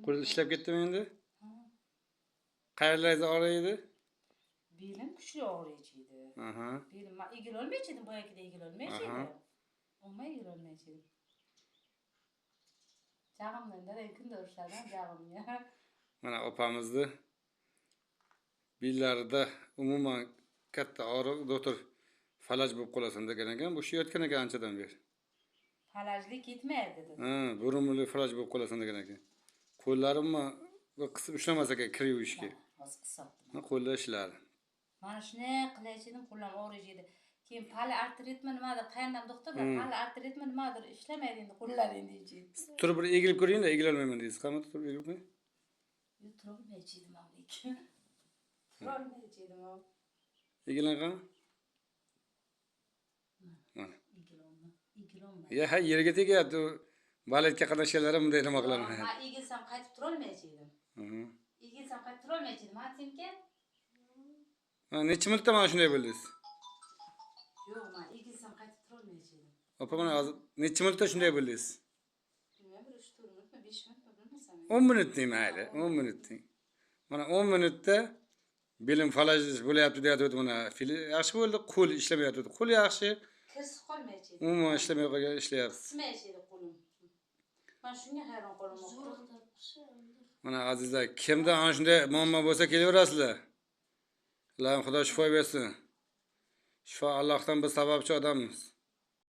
Qo'l ishlab ketdimi endi? Ha. Qayerlaringiz og'riydi? Belim kuchli og'riydi. Aha. Belim men egilolmaychi edim, boyagida egilolmaychi edim. Olmay egilolmaychi edim. Jag'imdan da kunda urishadi, jag'imga. Mana opamizni bellarida umuman katta og'riq doktor falaj bo'lib qolasan degan ekan. Bu shu yotgan ekan anchadan beri. Falajlik ketmaydi dedi. Ha, burunli falaj bo'lib qolasan degan ekan. Qo'llarimni qisib ushlamas ekan kir yuvishga. Hozir qisabdim. Ha, qo'llar ishladi. Mana shuni qilaychi edim, qo'llam og'riydi. Keyin pali artritmi nimadir, qayerdan doktorlar pali artritmi nimadir ishlamaydi endi qo'llaring deychi. Turib bir egilib ko'ring-da, egilolmayman deysiz. Qani turib egilib qo'ying. Yo, turolmaychi edim lekin. Turolmaychi edim. Egiling qani? Mana. Egilolmayman. Ya, ha, yerga tegyapti. Baletga qatnashganlarim bunday nima qilaman. Men egilsam qaytib turolmaychi edim. Egilsam qaytib turolmaychi edim. Ha, senka? Ha, necha minutda mana shunday bo'ldingiz? Yo'q, men egilsam qaytib turolmaychi edim. Opa, mana hozir necha minutda shunday bo'ldingiz? Bilmayman, 3-4 minutmi, 5 minutmi bilmasam. 10 minut deng mayli, 10 minut deng. Mana 10 minutda belim falaj bo'lyapti deyapti mana. Fil yaxshi bo'ldi, qo'l ishlamayapti. Qo'l yaxshi. Kirsiz qolmaychi edim. Umuman ishlamay qolgan ishlayapti. Qismaychi edi qo'lim. Men shunga hayron qolaman. Mana azizlar, kimda ana shunday muammo bo'lsa kelaverasizlar. Allohim Xudo shifo bersin. Shifo Allohdan biz sababchi odammiz.